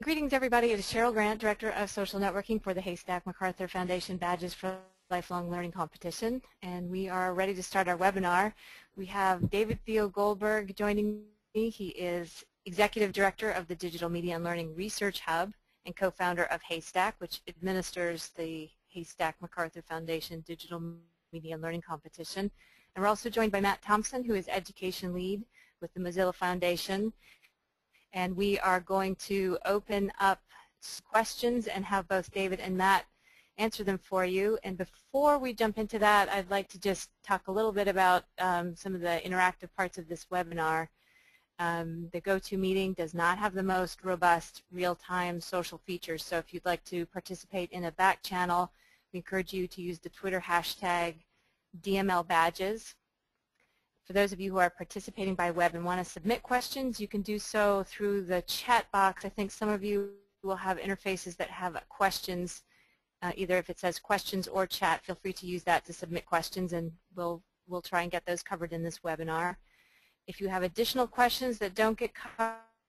Greetings, everybody. It is Cheryl Grant, Director of Social Networking for the Haystack MacArthur Foundation Badges for Lifelong Learning Competition, and we are ready to start our webinar. We have David Theo Goldberg joining me. He is Executive Director of the Digital Media and Learning Research Hub and co-founder of Haystack, which administers the Haystack MacArthur Foundation Digital Media and Learning Competition. And we're also joined by Matt Thompson, who is Education Lead with the Mozilla Foundation. And we are going to open up questions and have both David and Matt answer them for you. And before we jump into that, I'd like to just talk a little bit about some of the interactive parts of this webinar. The GoToMeeting does not have the most robust real-time social features, so if you'd like to participate in a back channel, we encourage you to use the Twitter hashtag DMLBadges. For those of you who are participating by web and want to submit questions, you can do so through the chat box. I think some of you will have interfaces that have questions. Either if it says questions or chat, feel free to use that to submit questions, and we'll try and get those covered in this webinar. If you have additional questions that don't get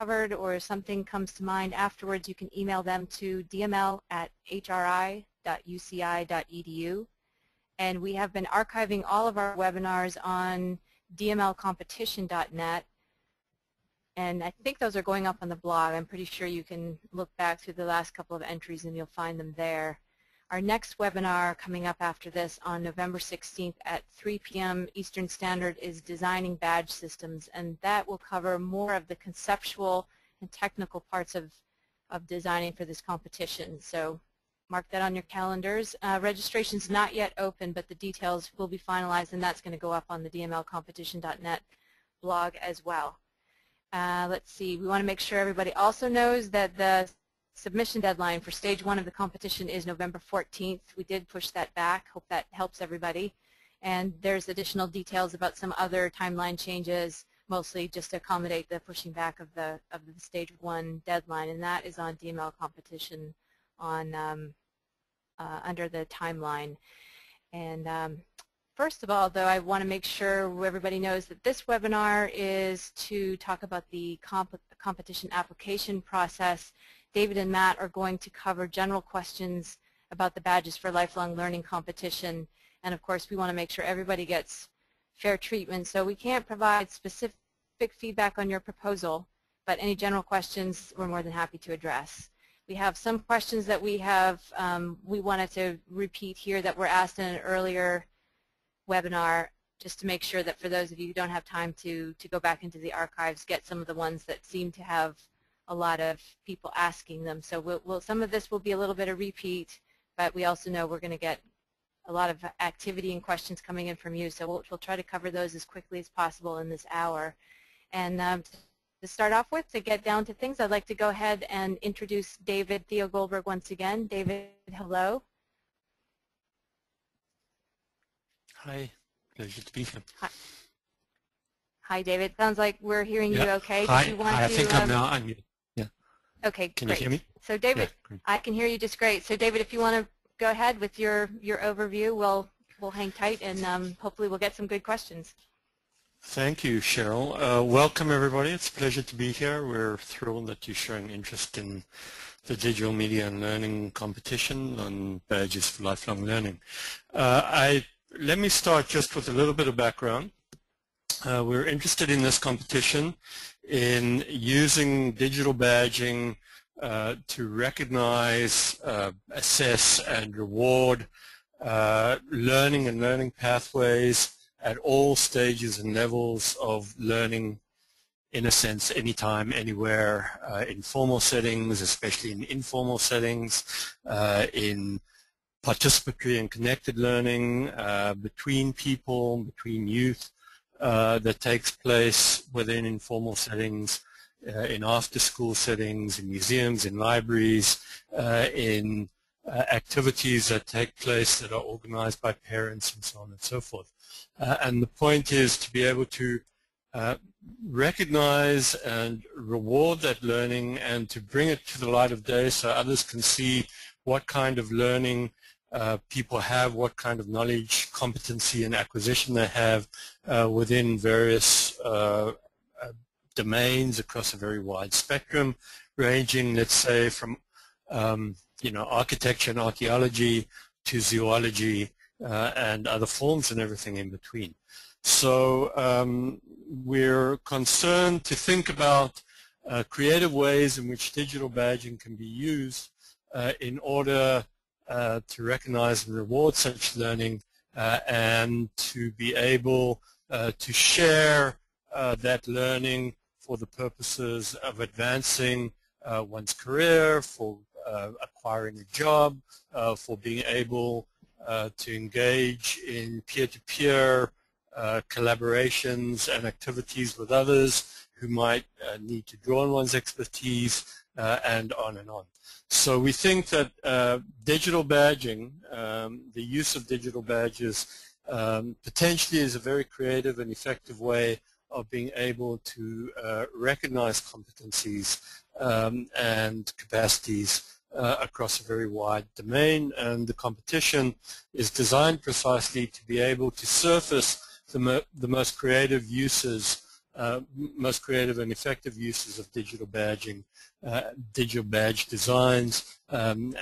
covered or something comes to mind afterwards, you can email them to dml@hri.uci.edu. And we have been archiving all of our webinars on dmlcompetition.net, and I think those are going up on the blog. I'm pretty sure you can look back through the last couple of entries and you'll find them there. Our next webinar coming up after this on November 16th at 3 p.m. Eastern Standard is Designing Badge Systems, and that will cover more of the conceptual and technical parts of designing for this competition. So mark that on your calendars. Registration's not yet open, but the details will be finalized, and that's going to go up on the dmlcompetition.net blog as well. Let's see. We want to make sure everybody also knows that the submission deadline for stage 1 of the competition is November 14th. We did push that back. Hope that helps everybody. And there's additional details about some other timeline changes, mostly just to accommodate the pushing back of the stage 1 deadline, and that is on DML Competition on under the timeline. And first of all, though, I want to make sure everybody knows that this webinar is to talk about the competition application process. David and Matt are going to cover general questions about the Badges for Lifelong Learning competition, and of course we want to make sure everybody gets fair treatment, so we can't provide specific feedback on your proposal, but any general questions we're more than happy to address. We have some questions that we wanted to repeat here that were asked in an earlier webinar, just to make sure that for those of you who don't have time to go back into the archives, get some of the ones that seem to have a lot of people asking them. So some of this will be a little bit of repeat, but we also know we're going to get a lot of activity and questions coming in from you, so we'll try to cover those as quickly as possible in this hour. And to start off with, to get down to things, I'd like to go ahead and introduce David Theo Goldberg once again. David, hello. Hi, pleasure to be here. Hi, David. Sounds like we're hearing you okay. Hi, Did you want I to, think I'm now unmuted. Yeah. Okay, Can great. you hear me? So David, Yeah, I can hear you just great. So David, if you want to go ahead with your overview, we'll hang tight, and hopefully we'll get some good questions. Thank you, Cheryl. Welcome, everybody. It's a pleasure to be here. We're thrilled that you're showing interest in the Digital Media and Learning competition on Badges for Lifelong Learning. Let me start just with a little bit of background. We're interested in this competition in using digital badging to recognize, assess, and reward learning and learning pathways at all stages and levels of learning, in a sense, anytime, anywhere, in formal settings, especially in informal settings, in participatory and connected learning between people, between youth, that takes place within informal settings, in after-school settings, in museums, in libraries, in activities that take place that are organized by parents and so on and so forth. And the point is to be able to recognize and reward that learning and to bring it to the light of day so others can see what kind of learning people have, what kind of knowledge, competency, and acquisition they have within various domains across a very wide spectrum, ranging, let's say, from architecture and archaeology to zoology and other forms and everything in between. So we're concerned to think about creative ways in which digital badging can be used in order to recognize and reward such learning and to be able to share that learning for the purposes of advancing one's career, for acquiring a job, for being able to engage in peer-to-peer collaborations and activities with others who might need to draw on one's expertise, and on and on. So we think that digital badging, the use of digital badges, potentially is a very creative and effective way of being able to recognize competencies and capacities across a very wide domain, and the competition is designed precisely to be able to surface the most creative uses, most creative and effective uses of digital badging, digital badge designs, and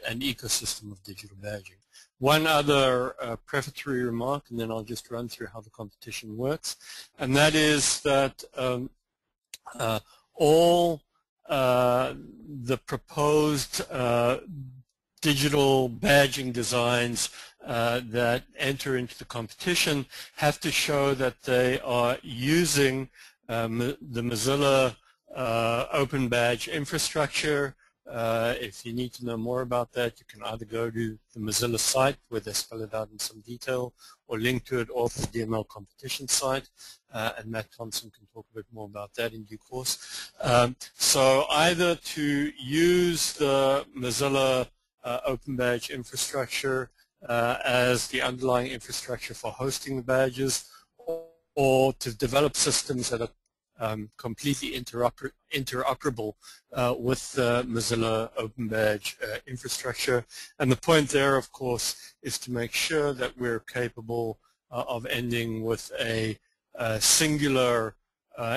an ecosystem of digital badging. One other prefatory remark, and then I'll just run through how the competition works, and that is that all the proposed digital badging designs that enter into the competition have to show that they are using the Mozilla Open Badge infrastructure. If you need to know more about that, you can either go to the Mozilla site where they spell it out in some detail, or link to it off the DML competition site, and Matt Thompson can talk a bit more about that in due course. So either to use the Mozilla Open Badge infrastructure as the underlying infrastructure for hosting the badges, or to develop systems that are completely interoperable with the Mozilla Open Badge infrastructure. And the point there, of course, is to make sure that we're capable of ending with a singular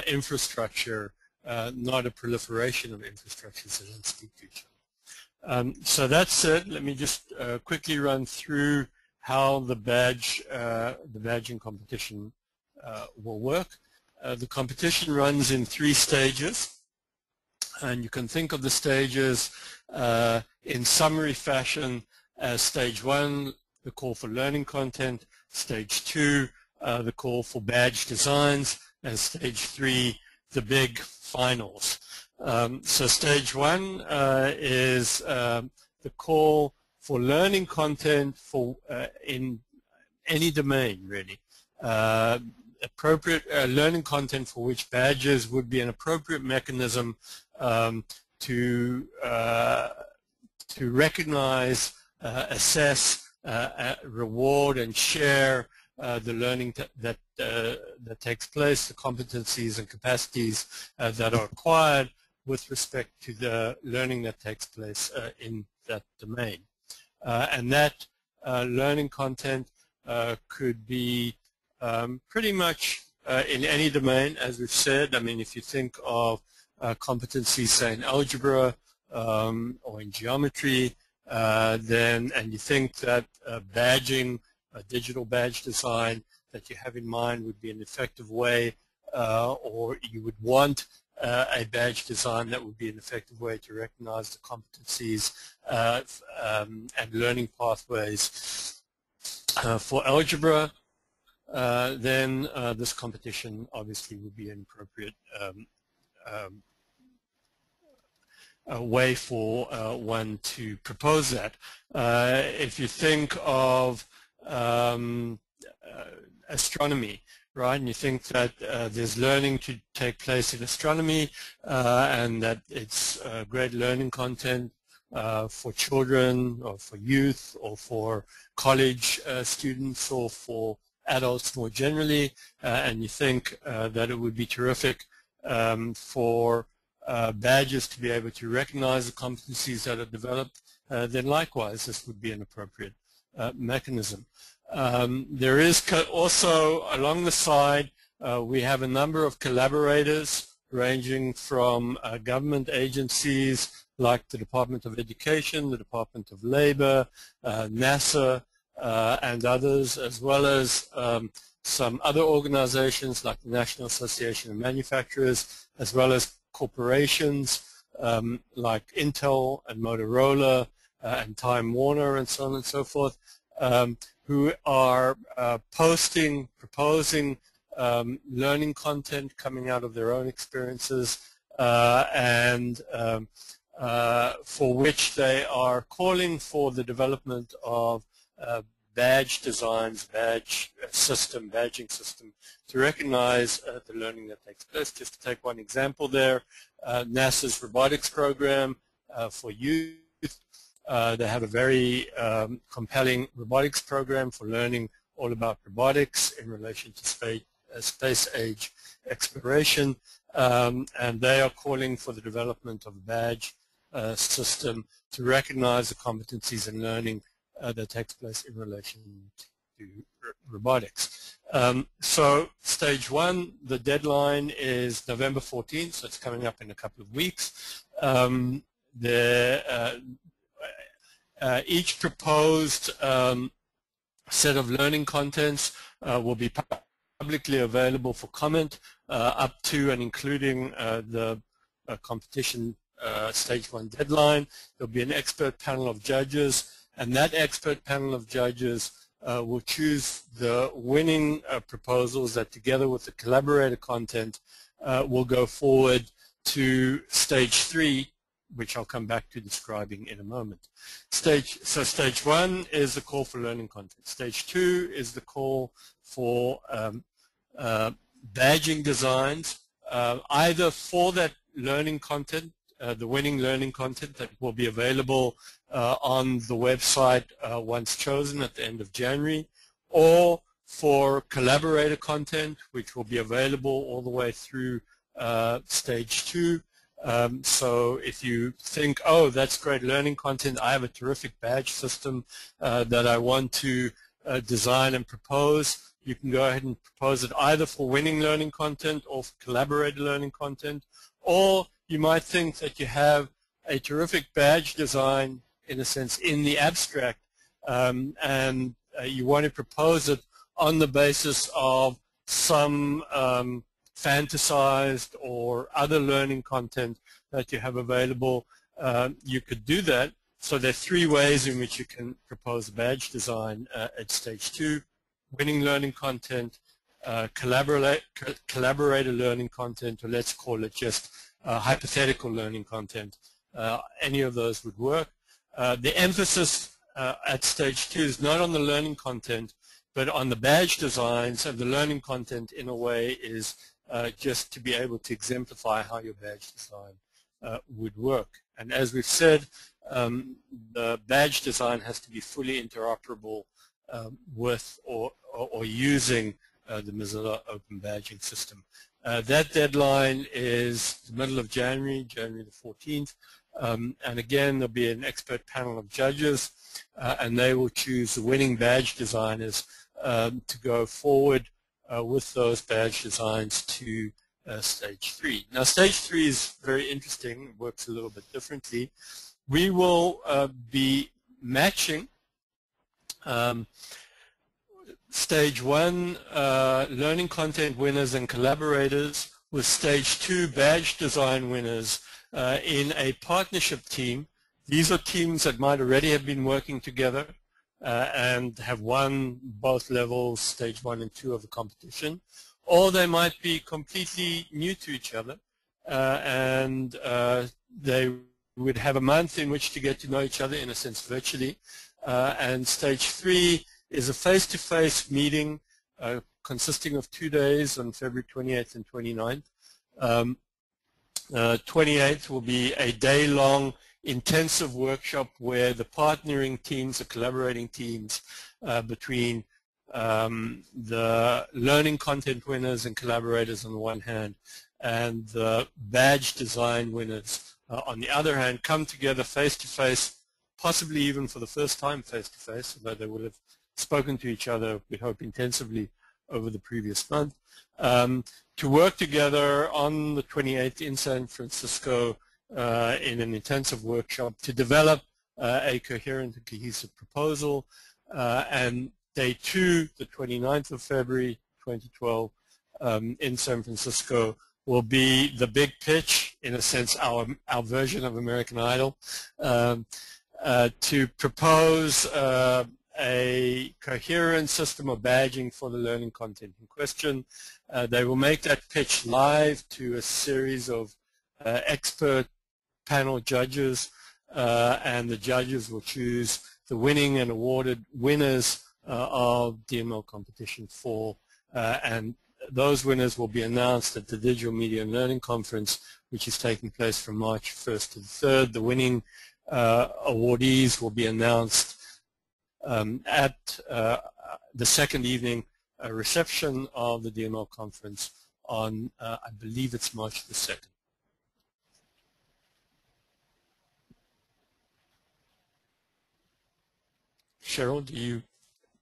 infrastructure, not a proliferation of infrastructures that don't speak to each other. So that's it. Let me just quickly run through how the badging competition will work. The competition runs in 3 stages, and you can think of the stages in summary fashion as stage 1, the call for learning content, stage 2, the call for badge designs, and stage 3, the big finals. So stage 1 is the call for learning content for in any domain, really. Appropriate learning content for which badges would be an appropriate mechanism to recognize, assess, reward, and share the learning that takes place, the competencies and capacities that are acquired with respect to the learning that takes place in that domain. And that learning content could be pretty much in any domain, as we've said. I mean, if you think of competencies, say, in algebra or in geometry, and you think that badging, a digital badge design that you have in mind would be an effective way, or you would want a badge design that would be an effective way to recognize the competencies and learning pathways for algebra, then this competition obviously would be an appropriate way for one to propose that. If you think of astronomy, right, and you think that there's learning to take place in astronomy and that it's great learning content for children or for youth or for college students or for adults more generally, and you think that it would be terrific for badges to be able to recognize the competencies that are developed, then likewise this would be an appropriate mechanism. There is also, along the side, we have a number of collaborators ranging from government agencies like the Department of Education, the Department of Labor, NASA, and others, as well as some other organizations like the National Association of Manufacturers, as well as corporations like Intel and Motorola and Time Warner and so on and so forth, who are proposing learning content coming out of their own experiences and for which they are calling for the development of badge designs, badging system to recognize the learning that takes place. Just to take one example there, NASA's robotics program for youth. They have a very compelling robotics program for learning all about robotics in relation to space age exploration, and they are calling for the development of a badge system to recognize the competencies and learning that takes place in relation to robotics. So stage one, the deadline is November 14th, so it's coming up in a couple of weeks. Each proposed set of learning contents will be publicly available for comment up to and including the competition stage one deadline. There will be an expert panel of judges, and that expert panel of judges will choose the winning proposals that, together with the collaborator content, will go forward to stage three, which I'll come back to describing in a moment. So stage one is the call for learning content. Stage two is the call for badging designs, either for that learning content, the winning learning content that will be available on the website once chosen at the end of January, or for collaborator content, which will be available all the way through stage two. So if you think, oh, that's great learning content, I have a terrific badge system that I want to design and propose, you can go ahead and propose it either for winning learning content or for collaborator learning content. Or you might think that you have a terrific badge design, in a sense, in the abstract, and you want to propose it on the basis of some fantasized or other learning content that you have available. You could do that. So there are three ways in which you can propose a badge design at stage two: winning learning content, collaborator learning content, or let's call it just hypothetical learning content. Any of those would work. The emphasis at stage two is not on the learning content, but on the badge designs, and the learning content in a way is just to be able to exemplify how your badge design would work. And as we've said, the badge design has to be fully interoperable with or using the Mozilla Open Badging System. That deadline is the middle of January, January the 14th. And again, there'll be an expert panel of judges, and they will choose the winning badge designers to go forward with those badge designs to stage three. Now, stage three is very interesting. It works a little bit differently. We will be matching stage one learning content winners and collaborators with stage two badge design winners in a partnership team. These are teams that might already have been working together and have won both levels, stage one and two of the competition, or they might be completely new to each other and they would have a month in which to get to know each other, in a sense, virtually. And stage three is a face-to-face meeting consisting of 2 days on February 28th and 29th. 28th will be a day-long intensive workshop where the partnering teams, the collaborating teams between the learning content winners and collaborators on the one hand and the badge design winners on the other hand come together face-to-face, possibly even for the first time face-to-face, although they will have spoken to each other, we hope, intensively over the previous month, to work together on the 28th in San Francisco in an intensive workshop to develop a coherent and cohesive proposal. And day 2, the 29th of February 2012, in San Francisco, will be the big pitch, in a sense, our version of American Idol, to propose a coherent system of badging for the learning content in question. They will make that pitch live to a series of expert panel judges, and the judges will choose the winning and awarded winners of DML competition 4, and those winners will be announced at the Digital Media and Learning Conference, which is taking place from March 1st to the 3rd. The winning awardees will be announced at the second evening reception of the DML conference on, I believe it's March the 2nd. Cheryl, do you?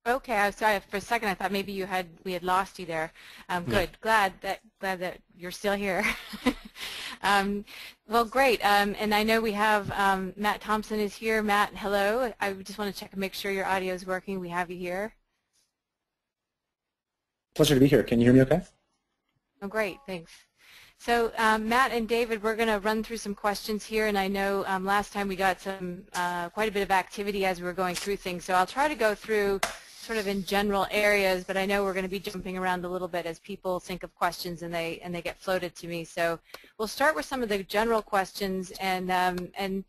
Okay, I'm sorry. For a second, I thought maybe we had lost you there. Good. Glad that you're still here. Well, great. And I know we have Matt Thompson is here. Matt, hello. I just want to check and make sure your audio is working. We have you here. Pleasure to be here. Can you hear me okay? Oh, great. Thanks. So Matt and David, we're going to run through some questions here, and I know last time we got some quite a bit of activity as we were going through things. So I'll try to go through sort of in general areas, but I know we're going to be jumping around a little bit as people think of questions and they get floated to me. So we'll start with some of the general questions, and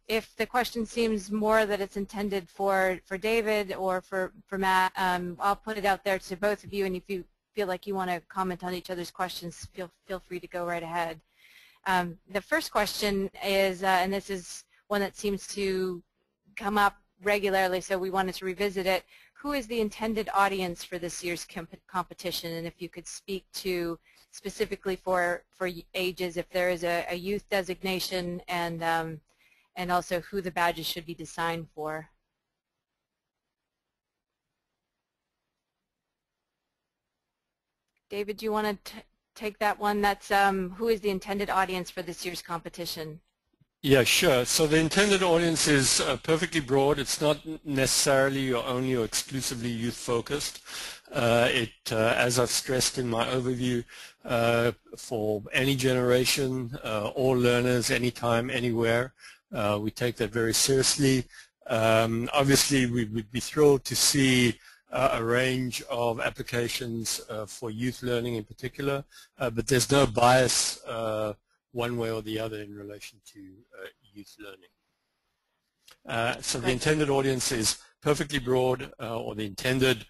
if the question seems more that it's intended for David or for Matt, I'll put it out there to both of you, and if you feel like you want to comment on each other's questions, feel free to go right ahead. The first question is, and this is one that seems to come up regularly, so we wanted to revisit it. Who is the intended audience for this year's competition? And if you could speak to specifically for ages, if there is a youth designation, and also who the badges should be designed for. David, do you want to take that one? That's who is the intended audience for this year's competition? Yeah, sure. So the intended audience is perfectly broad. It's not necessarily or only or exclusively youth-focused. As I've stressed in my overview, for any generation, all learners, anytime, anywhere. We take that very seriously. Obviously, we would be thrilled to see a range of applications for youth learning in particular, but there's no bias one way or the other in relation to youth learning. So the intended audience is perfectly broad, or the intended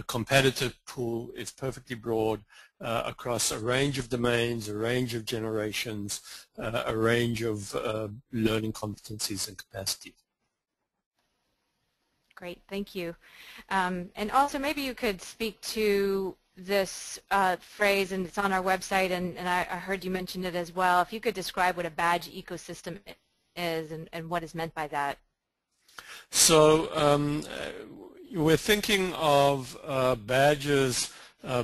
competitive pool is perfectly broad across a range of domains, a range of generations, a range of learning competencies and capacities. Great, thank you. And also maybe you could speak to this phrase, and it's on our website, and I heard you mention it as well. If you could describe what a badge ecosystem is and what is meant by that. So we're thinking of badges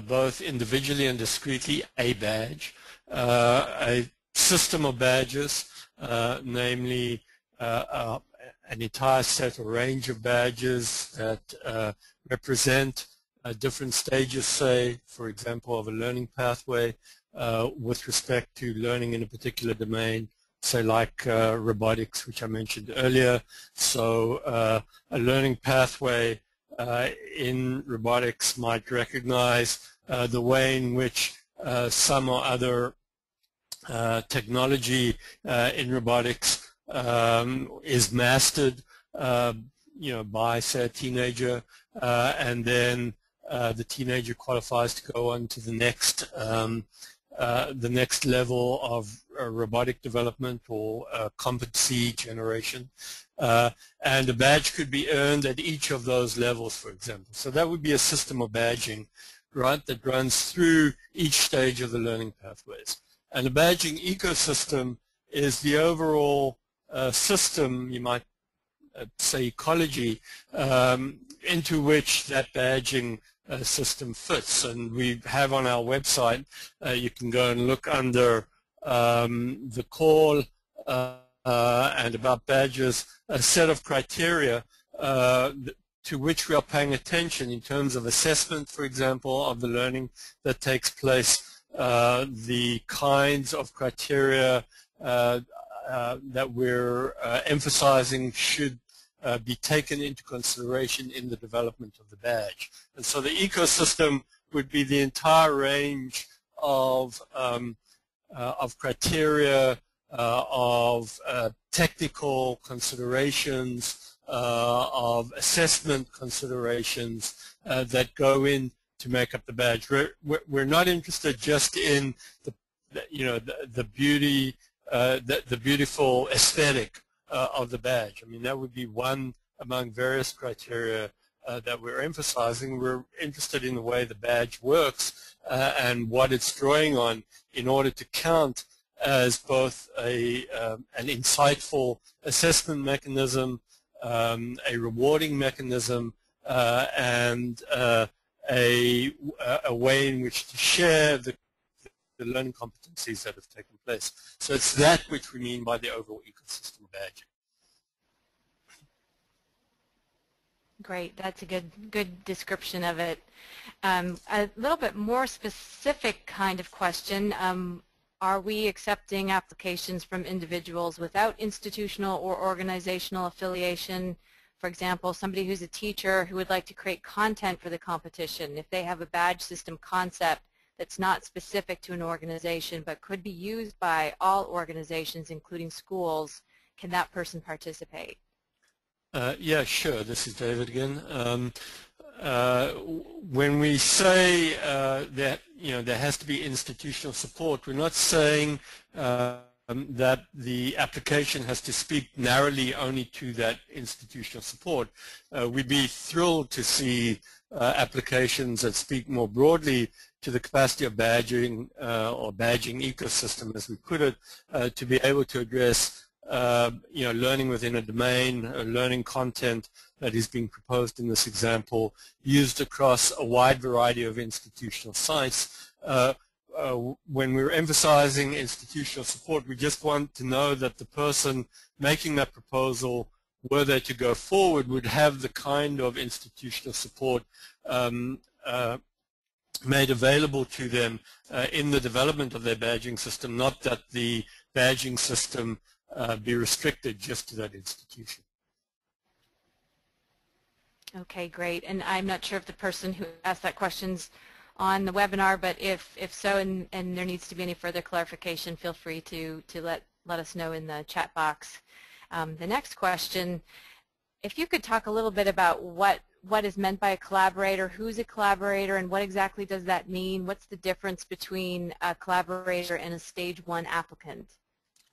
both individually and discretely, a badge, a system of badges, namely an entire set or range of badges that represent different stages, say, for example, of a learning pathway with respect to learning in a particular domain, say like robotics, which I mentioned earlier. So a learning pathway in robotics might recognize the way in which some or other technology in robotics is mastered, by, say, a teenager, and then the teenager qualifies to go on to the next level of robotic development or competency generation. And a badge could be earned at each of those levels, for example. So that would be a system of badging, right, that runs through each stage of the learning pathways. And the badging ecosystem is the overall system, you might say ecology, into which that badging system fits. And we have on our website, you can go and look under the call and about badges, a set of criteria to which we are paying attention in terms of assessment, for example, of the learning that takes place, the kinds of criteria that we're emphasizing should be taken into consideration in the development of the badge. And so the ecosystem would be the entire range of criteria, of technical considerations, of assessment considerations that go in to make up the badge. We're not interested just in the beauty, the beautiful aesthetic of the badge. I mean, that would be one among various criteria that we're emphasizing. We're interested in the way the badge works and what it's drawing on in order to count as both an insightful assessment mechanism, a rewarding mechanism, and a way in which to share the learning competencies that have taken place. So it's that which we mean by the overall ecosystem badging. Great, that's a good description of it. A little bit more specific kind of question. Are we accepting applications from individuals without institutional or organizational affiliation? For example, somebody who's a teacher who would like to create content for the competition. If they have a badge system concept that's not specific to an organization but could be used by all organizations, including schools, can that person participate? Yeah, sure. This is David again. When we say that there has to be institutional support, we're not saying that the application has to speak narrowly only to that institutional support. We'd be thrilled to see applications that speak more broadly to the capacity of badging or badging ecosystem, as we put it, to be able to address learning within a domain, learning content that is being proposed in this example, used across a wide variety of institutional sites. When we're emphasizing institutional support, we just want to know that the person making that proposal, were they to go forward, would have the kind of institutional support made available to them in the development of their badging system, not that the badging system be restricted just to that institution. Okay, great. And I'm not sure if the person who asked that question's on the webinar, but if so, and there needs to be any further clarification, feel free to let us know in the chat box. The next question, if you could talk a little bit about what is meant by a collaborator, who's a collaborator, and what exactly does that mean? What's the difference between a collaborator and a stage 1 applicant?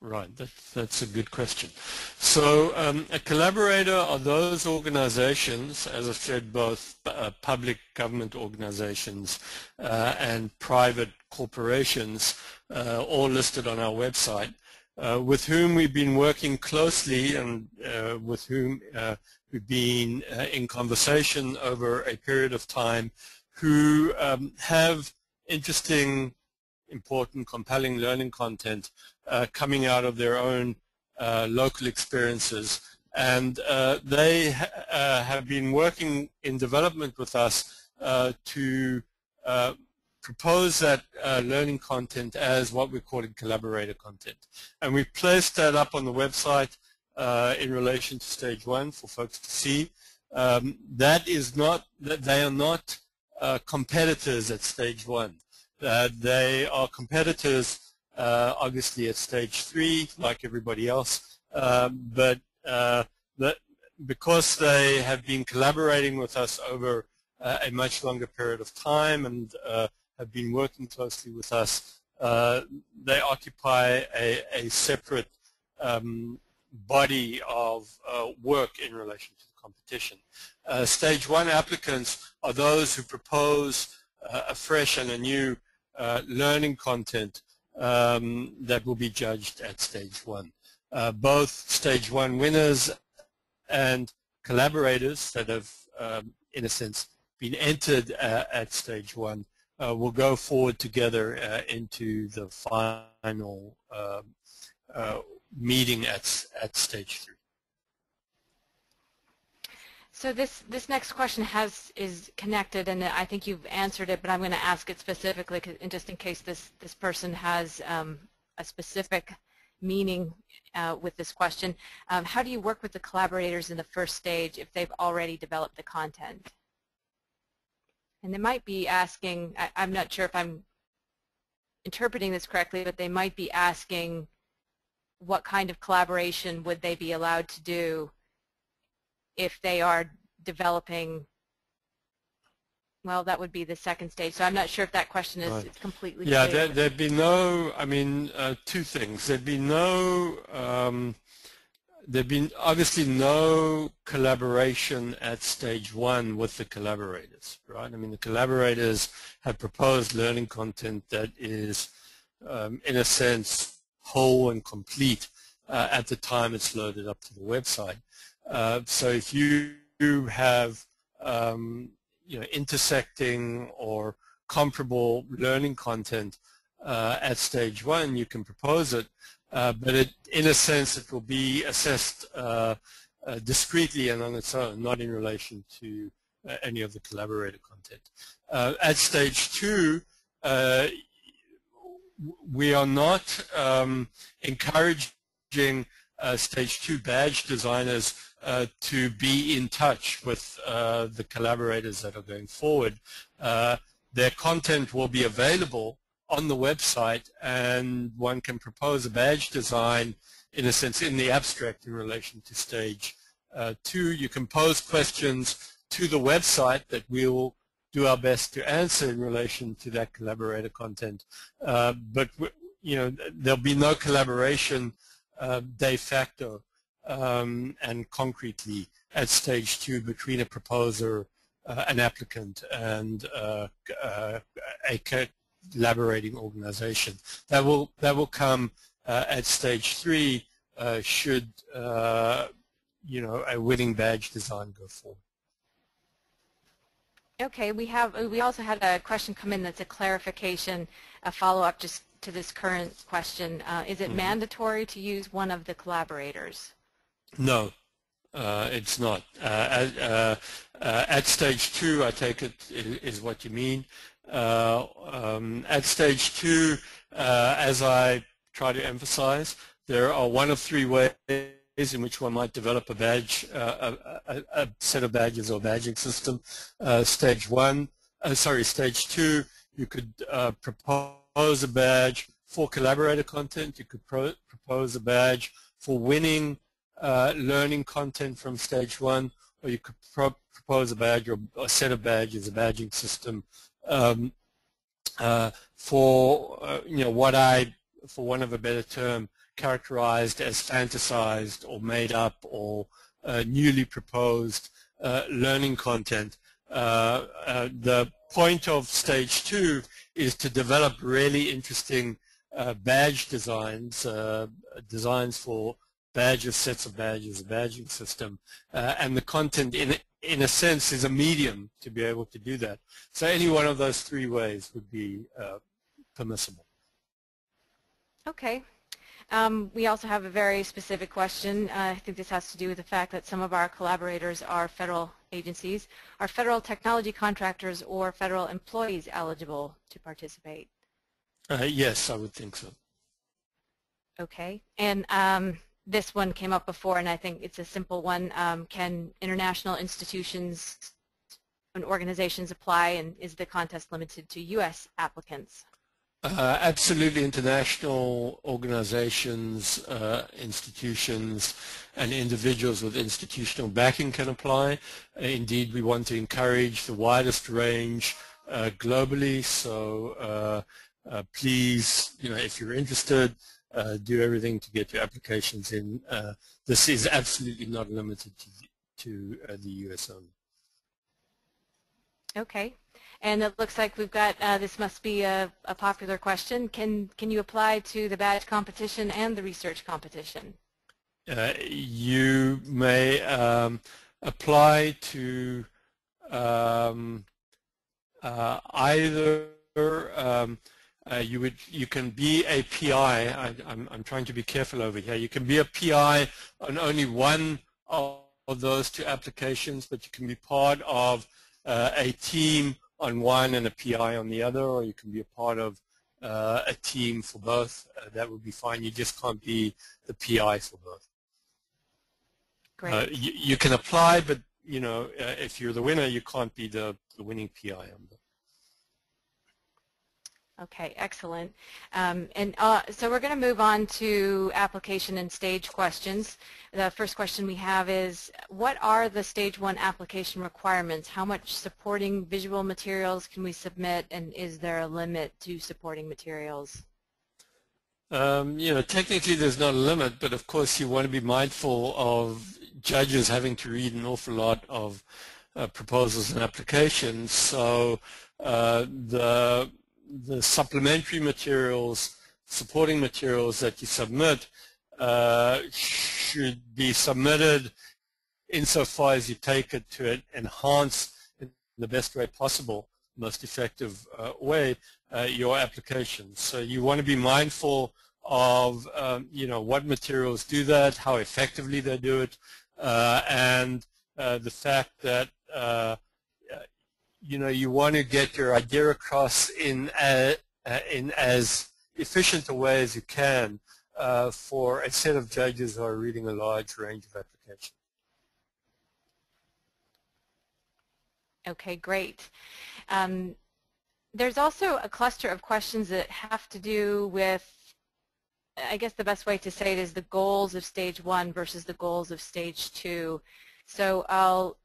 Right, that's a good question. So a collaborator are those organizations, as I said, both public government organizations and private corporations, all listed on our website, with whom we've been working closely and with whom we've been in conversation over a period of time, who have interesting, important, compelling learning content coming out of their own local experiences. And they have been working in development with us to propose that learning content as what we're calling collaborator content. And we've placed that up on the website in relation to stage 1 for folks to see. That is not, that they are not competitors at stage 1. They are competitors obviously at stage 3, like everybody else, but because they have been collaborating with us over a much longer period of time and have been working closely with us, they occupy a separate body of work in relation to the competition. Stage 1 applicants are those who propose a fresh and a new learning content that will be judged at stage 1. Both stage 1 winners and collaborators that have, in a sense, been entered at stage 1 will go forward together into the final meeting at stage 3. So this next question is connected, and I think you've answered it, but I'm going to ask it specifically, just in case this person has a specific meaning with this question. How do you work with the collaborators in the first stage if they've already developed the content? And they might be asking, I'm not sure if I'm interpreting this correctly, but they might be asking what kind of collaboration would they be allowed to do if they are developing. Well, that would be the second stage. So I'm not sure if that question is Right. completely clear. Yeah, there'd be no, I mean, two things. There'd be no, there'd be obviously no collaboration at stage 1 with the collaborators, right? I mean, the collaborators have proposed learning content that is, in a sense, whole and complete at the time it's loaded up to the website. So if you have intersecting or comparable learning content at stage 1, you can propose it, but in a sense it will be assessed discretely and on its own, not in relation to any of the collaborator content. At stage 2, we are not encouraging stage 2 badge designers to be in touch with the collaborators that are going forward. Their content will be available on the website, and one can propose a badge design, in a sense, in the abstract in relation to stage 2. You can pose questions to the website that we'll do our best to answer in relation to that collaborator content. But there'll be no collaboration de facto and concretely at stage 2 between a proposer, an applicant, and a collaborating organization. That will come at stage 3 should a winning badge design go forward. Okay, we also had a question come in that's a clarification, a follow-up just to this current question. Is it mandatory to use one of the collaborators? No, it's not. At stage 2, I take it is what you mean. At stage 2, as I try to emphasize, there are one of 3 ways in which one might develop a badge, a set of badges or badging system. Stage 2, you could propose a badge for collaborator content. You could propose a badge for winning learning content from stage 1, or you could propose a badge or a set of badges, a badging system for what I, for want of a better term, characterized as fantasized or made up or newly proposed learning content. The point of stage 2 is to develop really interesting badge designs, designs for badges, sets of badges, a badging system, and the content in a sense is a medium to be able to do that. So any one of those 3 ways would be permissible. Okay. We also have a very specific question. I think this has to do with the fact that some of our collaborators are federal agencies. Are federal technology contractors or federal employees eligible to participate? Yes, I would think so. Okay. And this one came up before, and I think it's a simple one. Can international institutions and organizations apply, and is the contest limited to U.S. applicants? Absolutely, international organizations, institutions, and individuals with institutional backing can apply. Indeed, we want to encourage the widest range globally, so please, if you're interested, do everything to get your applications in. This is absolutely not limited to the U.S. only. Okay. And it looks like we've got, this must be a popular question. Can you apply to the badge competition and the research competition? You may apply to either you can be a PI. I'm trying to be careful over here. You can be a PI on only one of those two applications, but you can be part of a team on one and a PI on the other, or you can be a part of a team for both. That would be fine. You just can't be the PI for both. Great. You can apply, but if you're the winner, you can't be the winning PI on the. Okay, excellent. So we're going to move on to application and stage questions. The first question we have is, what are the stage 1 application requirements? How much supporting visual materials can we submit, and is there a limit to supporting materials? Technically there's not a limit, but of course you want to be mindful of judges having to read an awful lot of proposals and applications. So the supplementary materials, supporting materials that you submit should be submitted insofar as you take it to enhance in the best way possible, most effective way, your application. So you want to be mindful of what materials do that, how effectively they do it, and the fact that you want to get your idea across in as efficient a way as you can for a set of judges who are reading a large range of applications. Okay, great. There's also a cluster of questions that have to do with, I guess the best way to say it is the goals of stage 1 versus the goals of stage 2. So I'll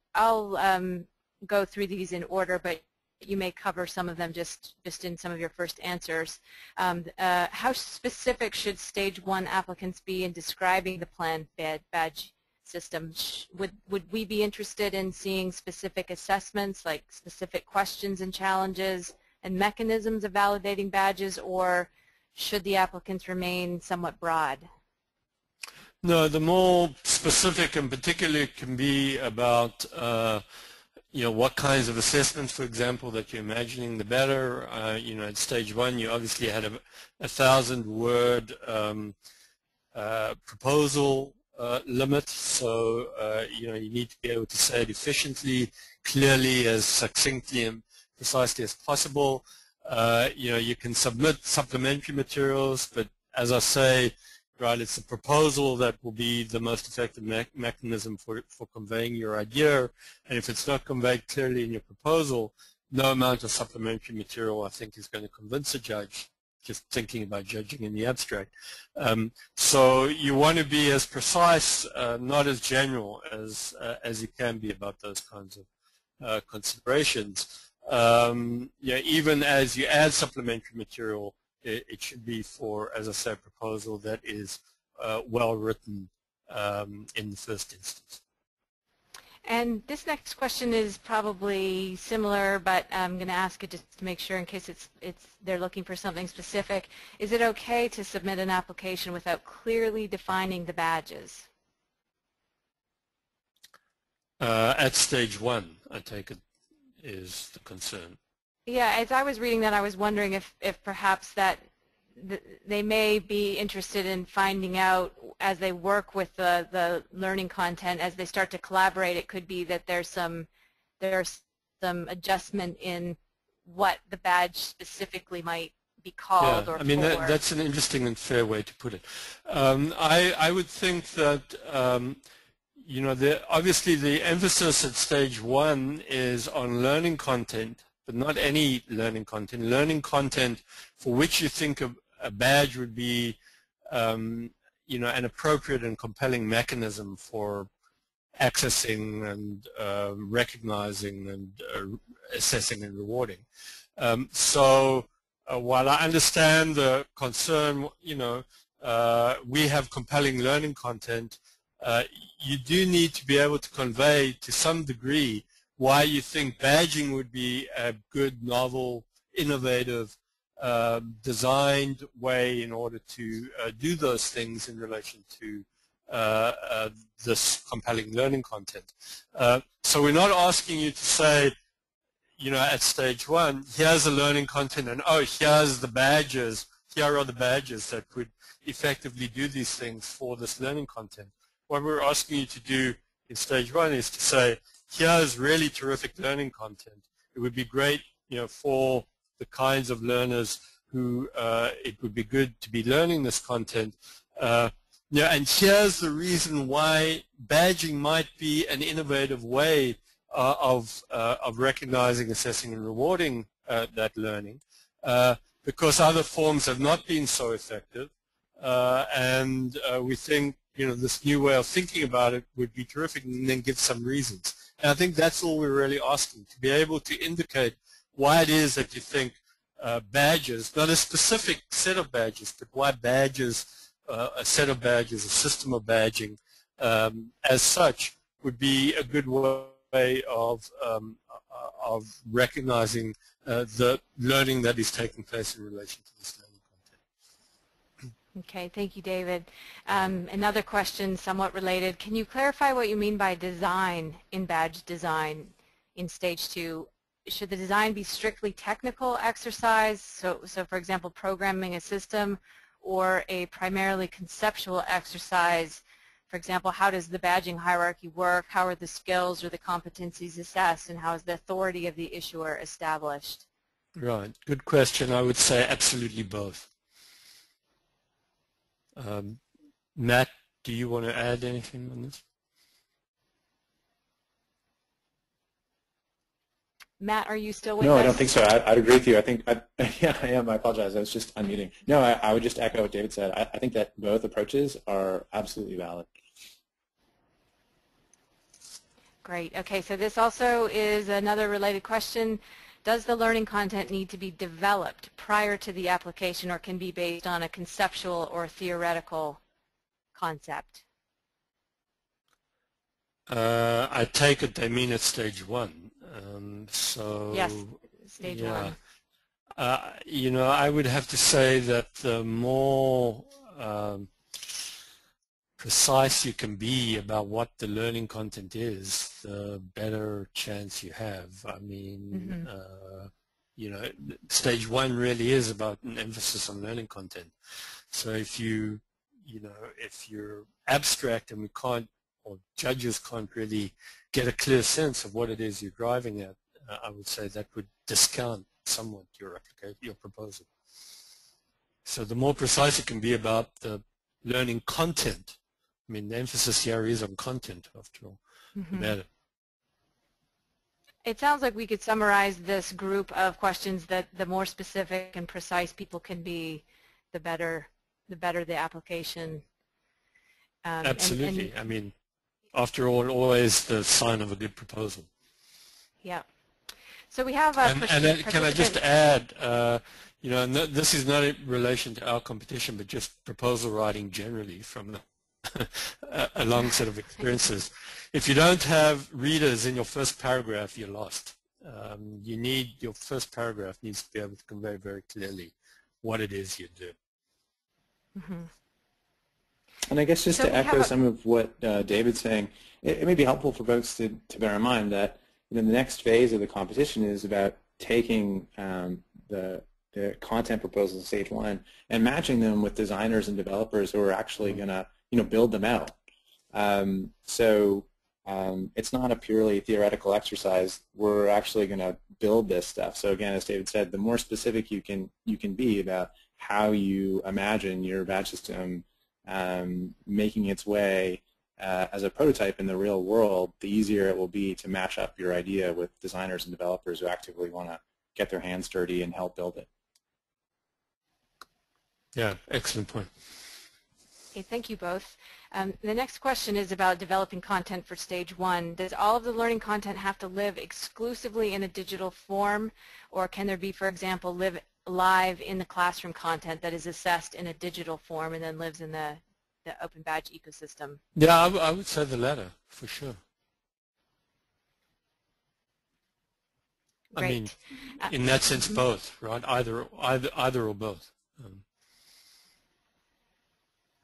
go through these in order, but you may cover some of them just in some of your first answers. How specific should stage 1 applicants be in describing the planned badge system? Would we be interested in seeing specific assessments, like specific questions and challenges and mechanisms of validating badges, or should the applicants remain somewhat broad? No, the more specific and particularly it can be about what kinds of assessments, for example, that you're imagining, the better. At stage 1, you obviously had a 1,000-word proposal limit, so you need to be able to say it efficiently, clearly, as succinctly and precisely as possible. You can submit supplementary materials, but as I say, right, it's a proposal that will be the most effective mechanism for conveying your idea, and if it's not conveyed clearly in your proposal, no amount of supplementary material, I think, is going to convince a judge, just thinking about judging in the abstract. So you want to be as precise, not as general as you can be about those kinds of considerations. Even as you add supplementary material, it should be for, as I say, a proposal that is well written in the first instance. And this next question is probably similar, but I'm going to ask it just to make sure in case they're looking for something specific. Is it okay to submit an application without clearly defining the badges? At stage 1, I take it, is the concern. Yeah, as I was reading that, I was wondering if perhaps that they may be interested in finding out as they work with the learning content, as they start to collaborate, it could be that there's some adjustment in what the badge specifically might be called. Yeah, or I mean, for. that's an interesting and fair way to put it. I would think that obviously the emphasis at stage 1 is on learning content, but not any learning content for which you think a badge would be an appropriate and compelling mechanism for accessing and recognizing and assessing and rewarding. So while I understand the concern, we have compelling learning content, you do need to be able to convey to some degree why you think badging would be a good, novel, innovative, designed way in order to do those things in relation to this compelling learning content. So we're not asking you to say, at stage one, here's the learning content, and oh, here's the badges. Here are the badges that would effectively do these things for this learning content. What we're asking you to do in stage one is to say, here's really terrific learning content. It would be great, for the kinds of learners who it would be good to be learning this content. And here's the reason why badging might be an innovative way of recognizing, assessing, and rewarding that learning, because other forms have not been so effective, and we think this new way of thinking about it would be terrific, and then give some reasons. And I think that's all we're really asking, to be able to indicate why it is that you think badges, not a specific set of badges, but why badges, a set of badges, a system of badging as such would be a good way of recognizing the learning that is taking place in relation to this learning content. Okay, thank you, David. Another question somewhat related. Can you clarify what you mean by design in badge design in stage 2? Should the design be strictly technical exercise, so for example, programming a system, or a primarily conceptual exercise? For example, how does the badging hierarchy work? How are the skills or the competencies assessed? And how is the authority of the issuer established? Right. Good question. I would say absolutely both. Matt, do you want to add anything on this? Matt, are you still with us? No, I don't think so. I'd agree with you. I think, yeah, I am. I apologize. I was just unmuting. No, I would just echo what David said. I think that both approaches are absolutely valid. Great. Okay, so this also is another related question. Does the learning content need to be developed prior to the application, or can be based on a conceptual or theoretical concept? I take it they mean at stage 1. So yes, stage 1. I would have to say that the more precise you can be about what the learning content is, the better chance you have. I mean, stage 1 really is about an emphasis on learning content. So if you're abstract and we can't, or judges can't really get a clear sense of what it is you're driving at, I would say that would discount somewhat your proposal. So the more precise it can be about the learning content, I mean, the emphasis here is on content, after all, the better. It sounds like we could summarize this group of questions that the more specific and precise people can be, the better the application. Absolutely. I mean, after all, always the sign of a good proposal. Yeah. So we have a can I just add, and this is not in relation to our competition, but just proposal writing generally from a long set of experiences. If you don't have readers in your first paragraph, you're lost. Your first paragraph needs to be able to convey very clearly what it is you do. And I guess just to echo some of what David's saying, it may be helpful for folks to bear in mind that the next phase of the competition is about taking the content proposals in stage 1 and matching them with designers and developers who are actually going to build them out. So it's not a purely theoretical exercise. We're actually going to build this stuff. So again, as David said, the more specific you can be about how you imagine your badge system making its way as a prototype in the real world, the easier it will be to match up your idea with designers and developers who actively want to get their hands dirty and help build it. Yeah, excellent point. Okay, thank you both. The next question is about developing content for stage 1. Does all of the learning content have to live exclusively in a digital form, or can there be, for example, live live in the classroom content that is assessed in a digital form and then lives in the Open Badge ecosystem? Yeah, I would say the latter, for sure. Great. I mean, in that sense, both, right? Either or both.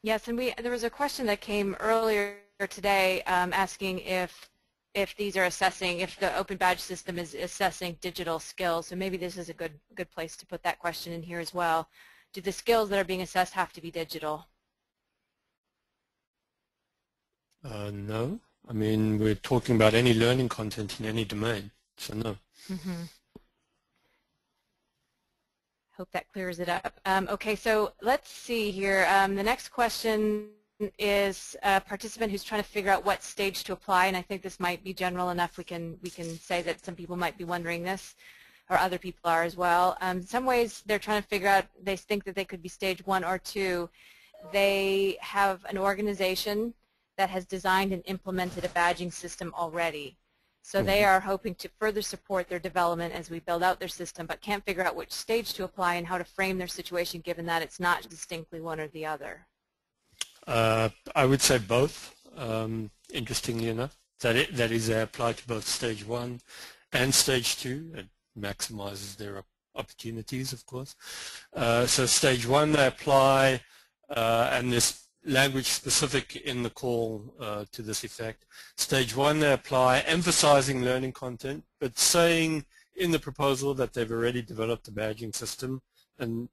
Yes, and there was a question that came earlier today asking if if these are assessing, if the open badge system is assessing digital skills. So maybe this is a good place to put that question in here as well. Do the skills that are being assessed have to be digital? No. I mean, we're talking about any learning content in any domain, so no. Mm-hmm. Hope that clears it up. Okay, so let's see here. The next question is a participant who's trying to figure out what stage to apply, and I think this might be general enough. We can say that some people might be wondering this, or other people are as well. In some ways, they're trying to figure out. They think that they could be stage 1 or 2. They have an organization that has designed and implemented a badging system already. So they are hoping to further support their development as we build out their system, but can't figure out which stage to apply and how to frame their situation, given that it's not distinctly one or the other. I would say both, interestingly enough. That is, they apply to both stage 1 and stage 2. It maximizes their opportunities, of course. So stage 1 they apply, and this language specific in the call to this effect. Stage 1 they apply, emphasizing learning content, but saying in the proposal that they've already developed a badging system, and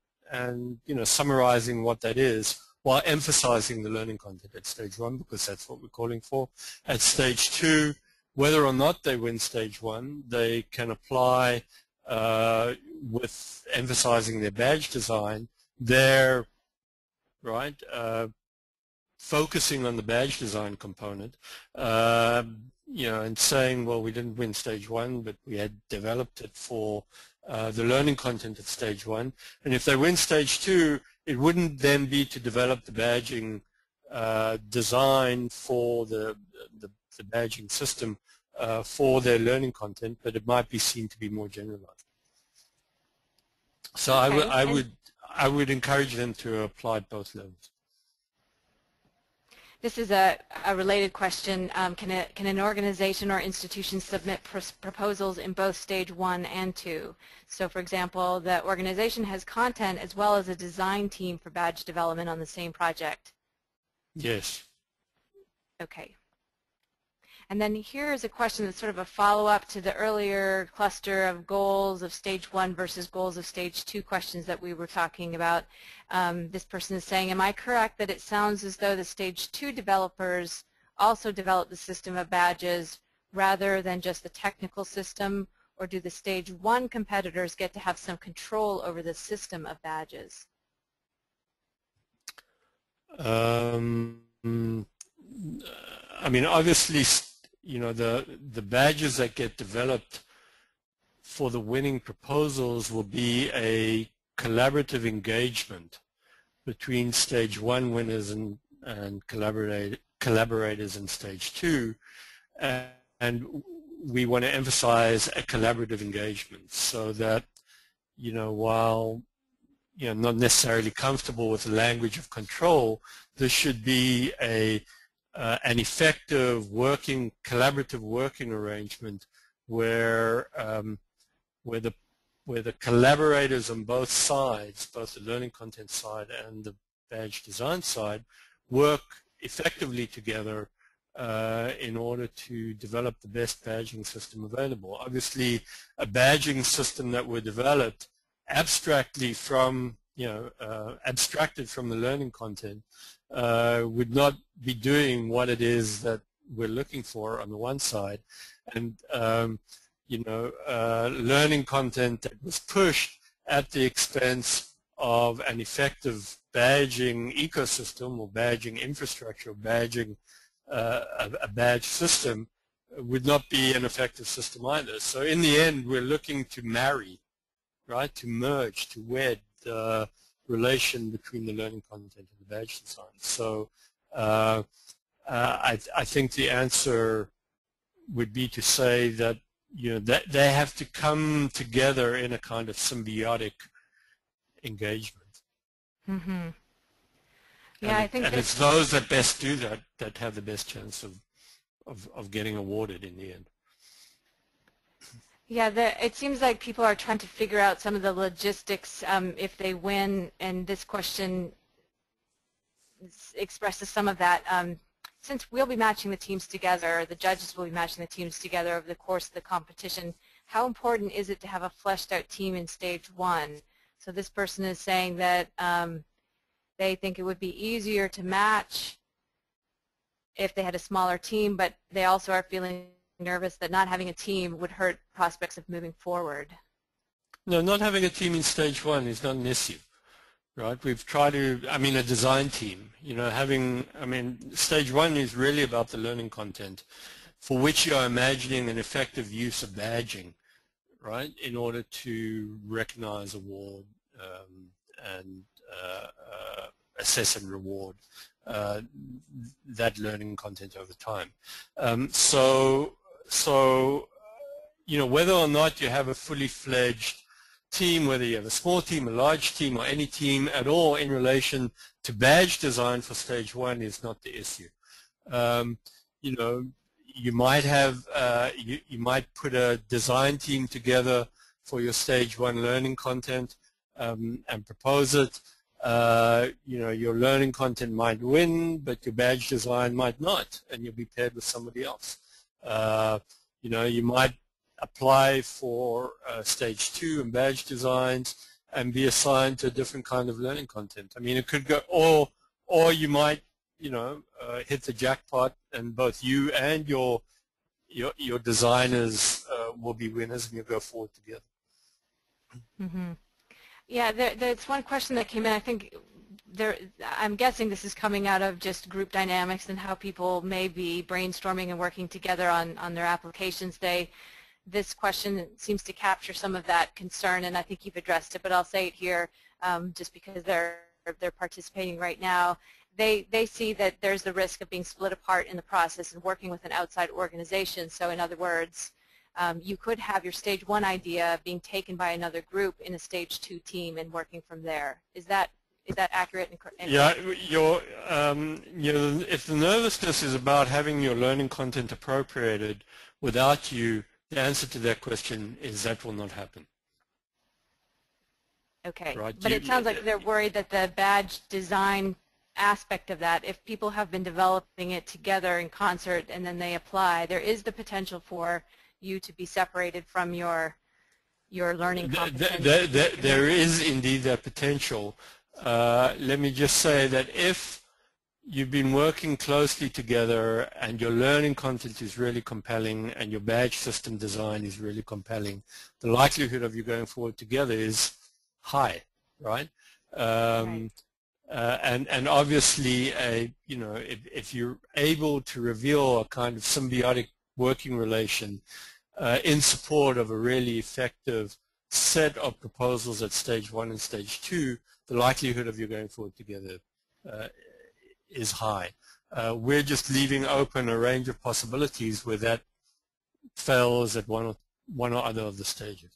summarizing what that is, while emphasizing the learning content at stage 1, because that's what we're calling for. At stage 2, whether or not they win stage 1, they can apply with emphasizing their badge design, their focusing on the badge design component, and saying, well, we didn't win stage 1, but we had developed it for the learning content at stage 1. And if they win stage 2, it wouldn't then be to develop the badging design for the badging system for their learning content, but it might be seen to be more generalized. So okay. I would encourage them to apply at both levels. This is a related question. Can an organization or institution submit proposals in both stage 1 and 2? So for example, the organization has content as well as a design team for badge development on the same project. Yes. Okay. And then here is a question that's sort of a follow-up to the earlier cluster of goals of stage 1 versus goals of stage 2 questions that we were talking about. This person is saying, am I correct that it sounds as though the stage 2 developers also develop the system of badges rather than just the technical system, or do the stage 1 competitors get to have some control over the system of badges? I mean, obviously, the badges that get developed for the winning proposals will be a collaborative engagement between stage 1 winners and collaborators in stage 2, and we want to emphasize a collaborative engagement so that, while not necessarily comfortable with the language of control, there should be an effective collaborative working arrangement where the collaborators on both sides, both the learning content side and the badge design side, work effectively together in order to develop the best badging system available. Obviously, a badging system that were developed abstractly from, abstracted from the learning content would not be doing what it is that we're looking for on the one side, and learning content that was pushed at the expense of an effective badging ecosystem or badging infrastructure, or badging a badge system would not be an effective system either. So in the end, we're looking to marry, right, to merge, to wed the relation between the learning content and the badge design. So I think the answer would be to say that that they have to come together in a kind of symbiotic engagement. Mm-hmm. Yeah, I think it's those that best do that have the best chance of getting awarded in the end. Yeah, it seems like people are trying to figure out some of the logistics if they win, and this question expresses some of that. since we'll be matching the teams together, the judges will be matching the teams together over the course of the competition, how important is it to have a fleshed out team in stage 1? So this person is saying that they think it would be easier to match if they had a smaller team, but they also are feeling nervous that not having a team would hurt prospects of moving forward. No, not having a team in stage 1 is not an issue. Right, we've tried to, I mean, a design team, you know, stage 1 is really about the learning content for which you are imagining an effective use of badging, right, in order to recognize, award, and assess and reward that learning content over time. So, you know, whether or not you have a fully fledged team, whether you have a small team, a large team, or any team at all in relation to badge design for stage 1 is not the issue. You know, you might have, you might put a design team together for your stage 1 learning content and propose it. You know, your learning content might win, but your badge design might not, and you'll be paired with somebody else. You know, you might apply for stage 2 and badge designs and be assigned to a different kind of learning content. I mean, it could go, or you might, you know, hit the jackpot, and both you and your designers will be winners, and you'll go forward together. Mm-hmm. Yeah, there's one question that came in. I think I'm guessing this is coming out of just group dynamics and how people may be brainstorming and working together on their applications. This question seems to capture some of that concern, and I think you've addressed it, but I'll say it here just because they're participating right now. They see that there's the risk of being split apart in the process and working with an outside organization. So in other words, you could have your stage 1 idea being taken by another group in a stage 2 team and working from there. Is that accurate? Yeah, you know, if the nervousness is about having your learning content appropriated without you, the answer to that question is that will not happen. Okay, right? But it sounds like they're worried that the badge design aspect of that, if people have been developing it together in concert and then they apply, there is the potential for you to be separated from your learning competence. There is indeed that potential. Let me just say that if you've been working closely together and your learning content is really compelling and your badge system design is really compelling, the likelihood of you going forward together is high, right? Right. And obviously, you know, if you're able to reveal a kind of symbiotic working relation in support of a really effective set of proposals at stage 1 and stage 2, the likelihood of you going forward together is high. We're just leaving open a range of possibilities where that fails at one or other of the stages.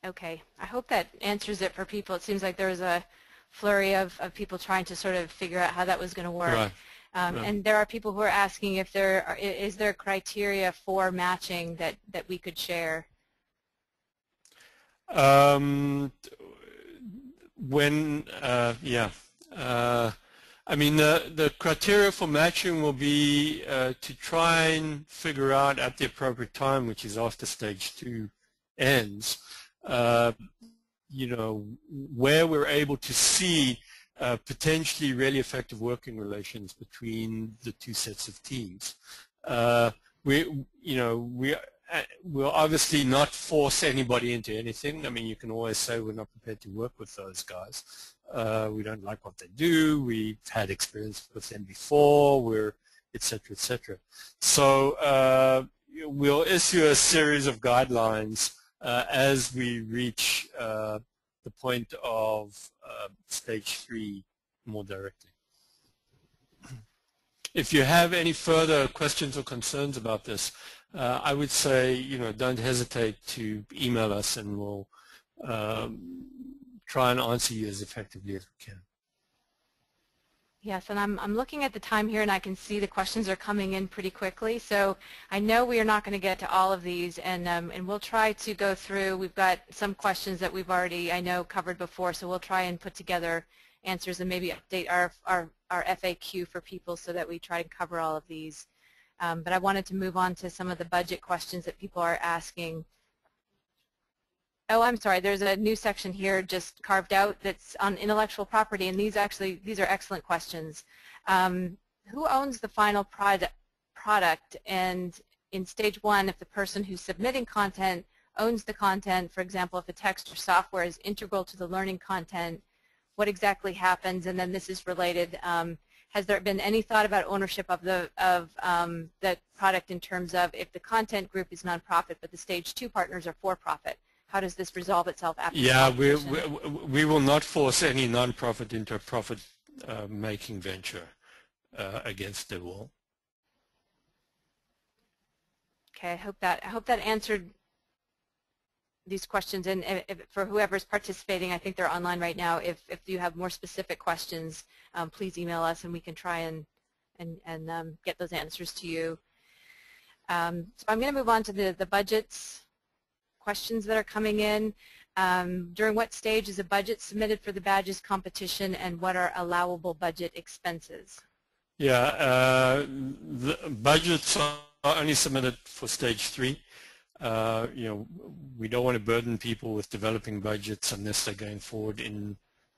Okay, I hope that answers it for people. It seems like there was a flurry of people trying to sort of figure out how that was going to work. Right. Right. And there are people who are asking if is there criteria for matching that we could share? I mean, the criteria for matching will be to try and figure out at the appropriate time, which is after stage 2 ends, you know, where we're able to see potentially really effective working relations between the two sets of teams. We'll obviously not force anybody into anything. I mean, you can always say we're not prepared to work with those guys. We don't like what they do. We've had experience with them before. Et cetera, et cetera. So we'll issue a series of guidelines as we reach the point of stage 3 more directly. If you have any further questions or concerns about this, I would say, you know, don't hesitate to email us, and we'll try and answer you as effectively as we can. Yes, and I'm looking at the time here, and I can see the questions are coming in pretty quickly. So I know we are not going to get to all of these, and we'll try to go through. We've got some questions that we've already, I know, covered before, so we'll try and put together answers and maybe update our our FAQ for people so that we try to cover all of these. But I wanted to move on to some of the budget questions that people are asking. Oh, I'm sorry, there's a new section here just carved out that's on intellectual property, and these are excellent questions. Who owns the final product? And in stage 1, if the person who's submitting content owns the content, for example, if the text or software is integral to the learning content, what exactly happens? And then this is related. Has there been any thought about ownership of the product in terms of if the content group is nonprofit but the stage 2 partners are for-profit? How does this resolve itself after the competition? we will not force any nonprofit into a profit-making venture against their will. Okay, I hope that answered these questions, and for whoever's participating, I think they're online right now. If you have more specific questions, please email us and we can try and get those answers to you. So I'm going to move on to the budgets questions that are coming in. During what stage is a budget submitted for the badges competition, and what are allowable budget expenses? Yeah, the budgets are only submitted for stage 3. You know, we don't want to burden people with developing budgets unless they're going forward in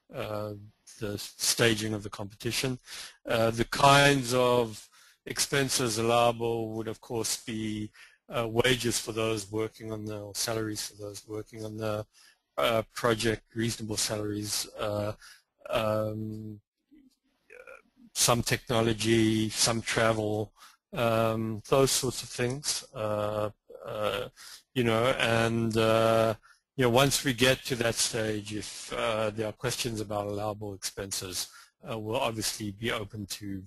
the staging of the competition. The kinds of expenses allowable would, of course, be wages for those working on the, or salaries for those working on the project, reasonable salaries, some technology, some travel, those sorts of things. You know, and you know, once we get to that stage, if there are questions about allowable expenses, we'll obviously be open to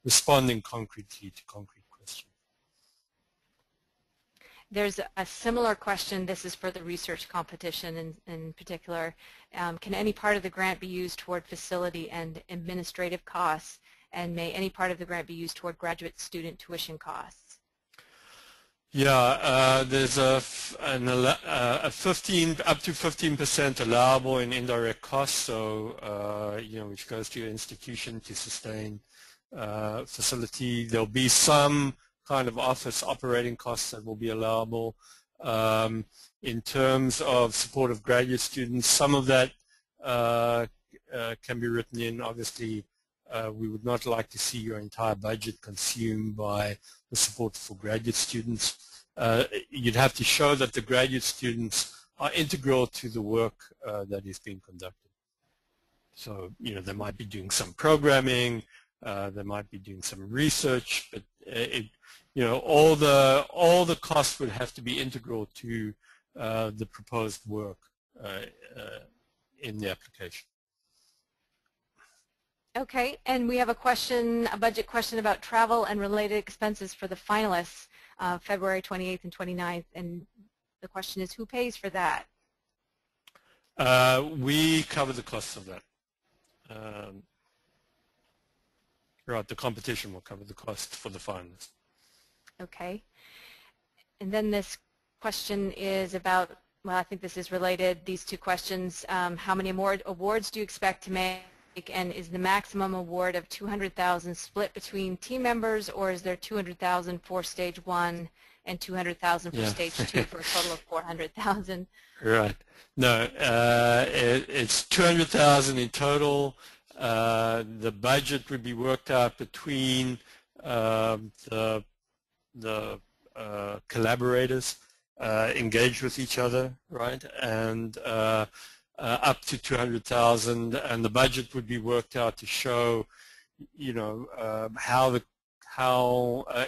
responding concretely to concrete questions. There's a similar question. This is for the research competition in particular. Can any part of the grant be used toward facility and administrative costs, and may any part of the grant be used toward graduate student tuition costs? Yeah, there's a 15 up to 15% allowable in indirect costs, so you know, which goes to your institution to sustain facility. There'll be some kind of office operating costs that will be allowable. In terms of support of graduate students, some of that can be written in. Obviously, we would not like to see your entire budget consumed by the support for graduate students. You'd have to show that the graduate students are integral to the work that is being conducted. So, you know, they might be doing some programming, they might be doing some research, but you know, all the costs would have to be integral to the proposed work in the application. Okay, and we have a question, a budget question about travel and related expenses for the finalists, February 28th and 29th, and the question is, who pays for that? We cover the costs of that. Right, the competition will cover the cost for the finalists. Okay, and then this question is about, well, I think this is related, these two questions. How many more awards do you expect to make? And is the maximum award of $200,000 split between team members, or is there $200,000 for stage 1 and $200,000 for stage 2 for a total of $400,000? Right. No, it's $200,000 in total. The budget would be worked out between the collaborators engaged with each other, right? And up to $200,000, and the budget would be worked out to show, you know, how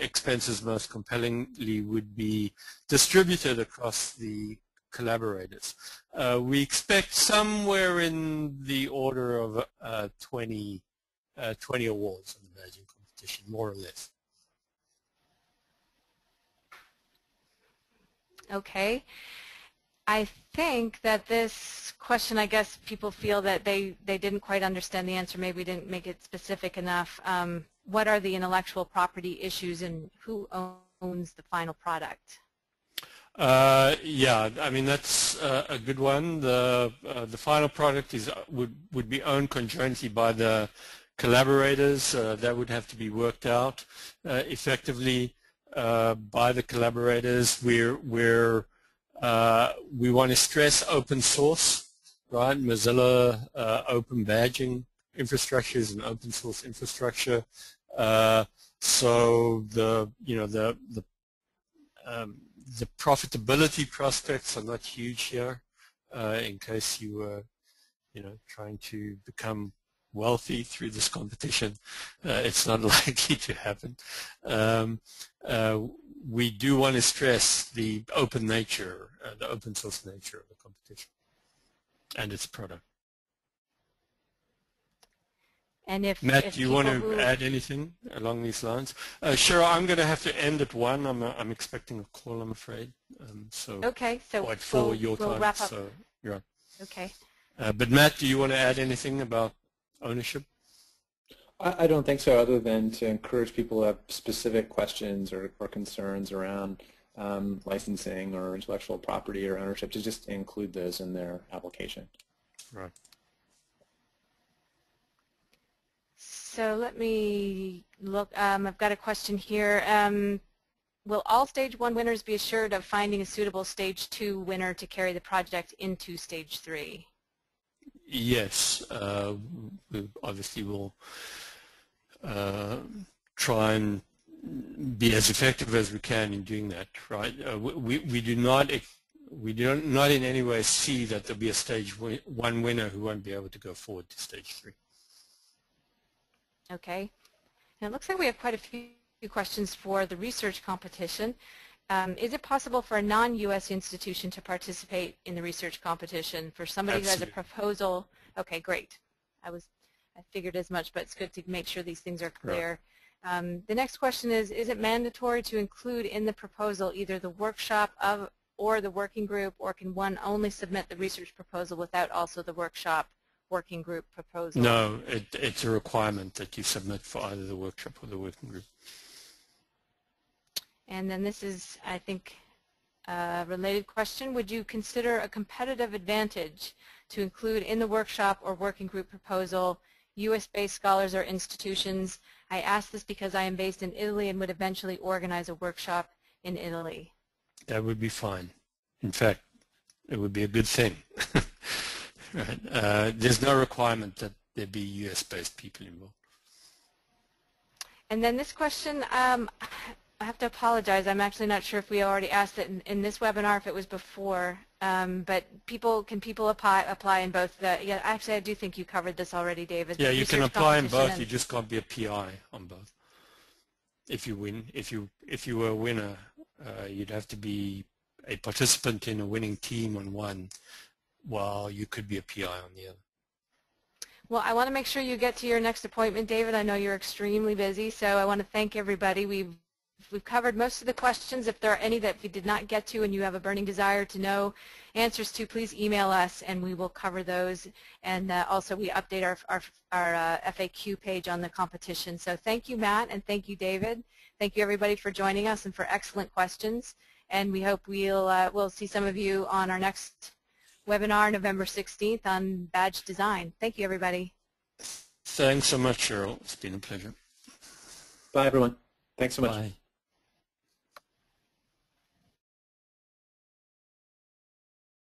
expenses most compellingly would be distributed across the collaborators. We expect somewhere in the order of 20 awards in the badging competition, more or less. Okay. I think that this question, I guess people feel that they didn't quite understand the answer, maybe we didn't make it specific enough. What are the intellectual property issues and who owns the final product? Yeah, I mean that's a good one. The final product would be owned conjointly by the collaborators. That would have to be worked out effectively by the collaborators. We want to stress open source, right? Mozilla open badging infrastructure is an open source infrastructure. So the profitability prospects are not huge here. In case you were, trying to become wealthy through this competition, it's not likely to happen. We do want to stress the open nature, the open source nature of the competition and its product. And Matt, do you want to add anything along these lines? Cheryl, I'm going to have to end at 1. I'm expecting a call, I'm afraid. Okay, so at 4 your we'll time. wrap up. So, yeah. Okay. But Matt, do you want to add anything about ownership? I don't think so, other than to encourage people who have specific questions or concerns around licensing or intellectual property or ownership to just include those in their application. Right. So let me look. I've got a question here. Will all Stage 1 winners be assured of finding a suitable Stage 2 winner to carry the project into Stage 3? Yes. We obviously will try and be as effective as we can in doing that, right? We do not in any way see that there'll be a Stage 1 winner who won't be able to go forward to Stage 3. Okay. And it looks like we have quite a few questions for the research competition. Is it possible for a non-U.S. institution to participate in the research competition? For somebody Absolutely. who has a proposal, okay, great. I figured as much, but it's good to make sure these things are clear. Right. The next question is it mandatory to include in the proposal either the workshop or the working group, or can one only submit the research proposal without also the workshop working group proposal? No, it's a requirement that you submit for either the workshop or the working group. And then this is, I think, a related question. Would you consider a competitive advantage to include in the workshop or working group proposal U.S.-based scholars or institutions? I ask this because I am based in Italy and would eventually organize a workshop in Italy. That would be fine. In fact, it would be a good thing. Right. There's no requirement that there be U.S.-based people involved. And then this question, I have to apologize. I'm actually not sure if we already asked it in this webinar, if it was before. But can people apply in both? Yeah, actually, I do think you covered this already, David. Yeah, you can apply in both. You just can't be a PI on both. If you win, if you were a winner, you'd have to be a participant in a winning team on one, while you could be a PI on the other. Well, I want to make sure you get to your next appointment, David. I know you're extremely busy, so I want to thank everybody. We've covered most of the questions. If there are any that we did not get to and you have a burning desire to know answers to, please email us and we will cover those. And also we update our FAQ page on the competition. So thank you, Matt, and thank you, David. Thank you, everybody, for joining us and for excellent questions. And we hope we'll see some of you on our next webinar November 16th on badge design. Thank you, everybody. Thanks so much, Cheryl. It's been a pleasure. Bye, everyone. Thanks so much. Bye.